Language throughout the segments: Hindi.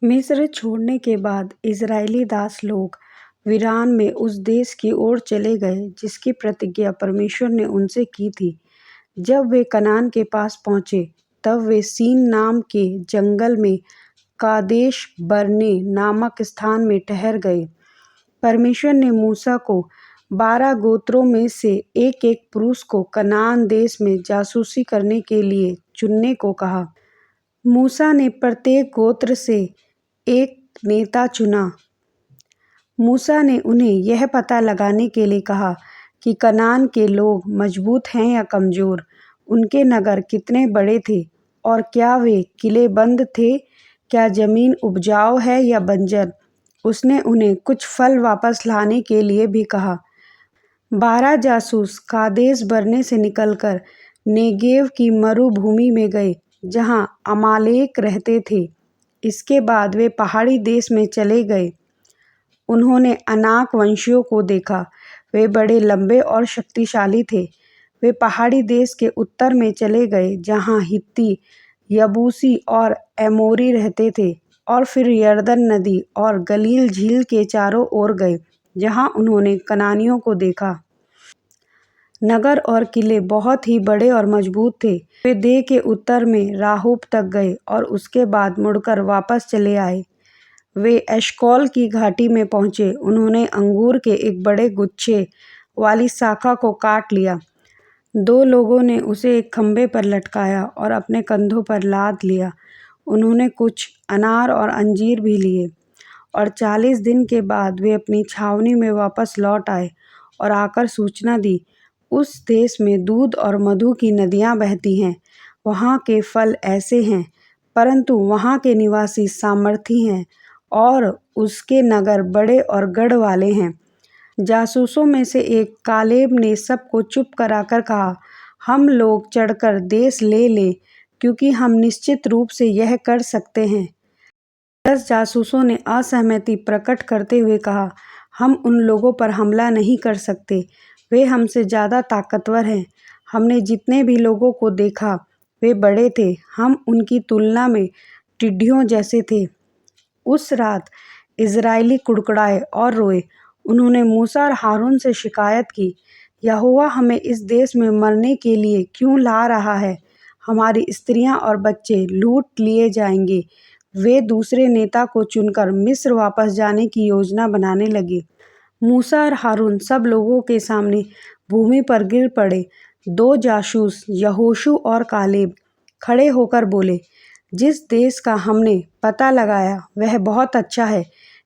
मिस्र छोड़ने के बाद इजरायली दास लोग वीरान में उस देश की ओर चले गए जिसकी प्रतिज्ञा परमेश्वर ने उनसे की थी। जब वे कनान के पास पहुंचे तब वे सीन नाम के जंगल में कादेश बर्ने नामक स्थान में ठहर गए। परमेश्वर ने मूसा को 12 गोत्रों में से एक एक पुरुष को कनान देश में जासूसी करने के लिए चुनने को कहा। मूसा ने प्रत्येक गोत्र से एक नेता चुना। मूसा ने उन्हें यह पता लगाने के लिए कहा कि कनान के लोग मजबूत हैं या कमज़ोर, उनके नगर कितने बड़े थे और क्या वे किलेबंद थे, क्या ज़मीन उपजाऊ है या बंजर। उसने उन्हें कुछ फल वापस लाने के लिए भी कहा। 12 जासूस कादेश बरने से निकलकर नेगेव की मरुभूमि में गए जहां अमालेक रहते थे। इसके बाद वे पहाड़ी देश में चले गए। उन्होंने अनाक वंशियों को देखा। वे बड़े लंबे और शक्तिशाली थे। वे पहाड़ी देश के उत्तर में चले गए जहां हित्ती, यबूसी और एमोरी रहते थे और फिर यरदन नदी और गलील झील के चारों ओर गए जहां उन्होंने कनानियों को देखा। नगर और किले बहुत ही बड़े और मजबूत थे। वे देह के उत्तर में राहूब तक गए और उसके बाद मुड़कर वापस चले आए। वे एशकॉल की घाटी में पहुंचे। उन्होंने अंगूर के एक बड़े गुच्छे वाली शाखा को काट लिया। 2 लोगों ने उसे एक खंभे पर लटकाया और अपने कंधों पर लाद लिया। उन्होंने कुछ अनार और अंजीर भी लिए और 40 दिन के बाद वे अपनी छावनी में वापस लौट आए और आकर सूचना दी, उस देश में दूध और मधु की नदियां बहती हैं। वहाँ के फल ऐसे हैं, परंतु वहाँ के निवासी सामर्थी हैं और उसके नगर बड़े और गढ़ वाले हैं। जासूसों में से एक कालेब ने सबको चुप कराकर कहा, हम लोग चढ़कर देश ले लें, क्योंकि हम निश्चित रूप से यह कर सकते हैं। 10 जासूसों ने असहमति प्रकट करते हुए कहा, हम उन लोगों पर हमला नहीं कर सकते, वे हमसे ज़्यादा ताकतवर हैं। हमने जितने भी लोगों को देखा वे बड़े थे, हम उनकी तुलना में टिड्डियों जैसे थे। उस रात इजरायली कुड़कुड़ाए और रोए। उन्होंने मूसा और हारून से शिकायत की, यहोवा हमें इस देश में मरने के लिए क्यों ला रहा है? हमारी स्त्रियां और बच्चे लूट लिए जाएंगे। वे दूसरे नेता को चुनकर मिस्र वापस जाने की योजना बनाने लगे। मूसा और हारून सब लोगों के सामने भूमि पर गिर पड़े। 2 जासूस यहोशू और कालेब खड़े होकर बोले, जिस देश का हमने पता लगाया वह बहुत अच्छा है।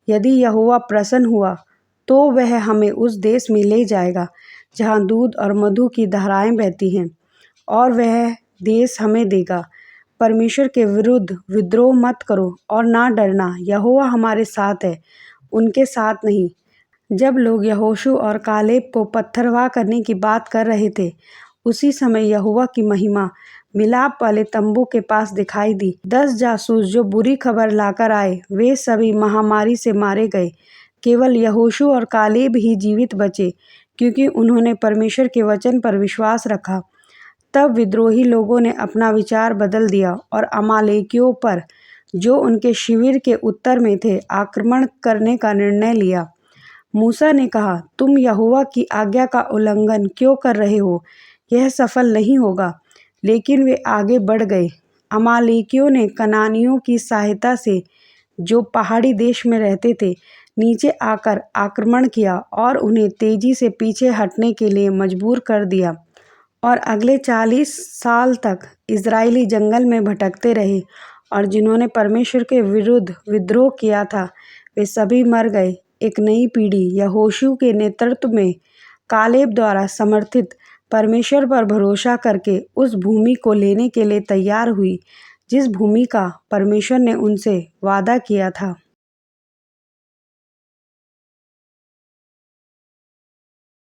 यदि यहोवा प्रसन्न हुआ तो वह हमें उस देश में ले जाएगा जहां दूध और मधु की धाराएं बहती हैं, और वह देश हमें देगा। परमेश्वर के विरुद्ध विद्रोह मत करो और ना डरना, यहोवा हमारे साथ है, उनके साथ नहीं। जब लोग यहोशू और कालेब को पत्थरवाह करने की बात कर रहे थे, उसी समय यहोवा की महिमा मिलाप वाले तंबू के पास दिखाई दी। 10 जासूस जो बुरी खबर लाकर आए वे सभी महामारी से मारे गए। केवल यहोशू और कालेब ही जीवित बचे, क्योंकि उन्होंने परमेश्वर के वचन पर विश्वास रखा। तब विद्रोही लोगों ने अपना विचार बदल दिया और अमालेकियों पर, जो उनके शिविर के उत्तर में थे, आक्रमण करने का निर्णय लिया। मूसा ने कहा, तुम यहोवा की आज्ञा का उल्लंघन क्यों कर रहे हो? यह सफल नहीं होगा। लेकिन वे आगे बढ़ गए। अमालेकियों ने कनानियों की सहायता से, जो पहाड़ी देश में रहते थे, नीचे आकर आक्रमण किया और उन्हें तेजी से पीछे हटने के लिए मजबूर कर दिया। और अगले 40 साल तक इजरायली जंगल में भटकते रहे, और जिन्होंने परमेश्वर के विरुद्ध विद्रोह किया था वे सभी मर गए। एक नई पीढ़ी यहोशू के नेतृत्व में कालेब द्वारा समर्थित परमेश्वर पर भरोसा करके उस भूमि को लेने के लिए तैयार हुई जिस भूमि का परमेश्वर ने उनसे वादा किया था।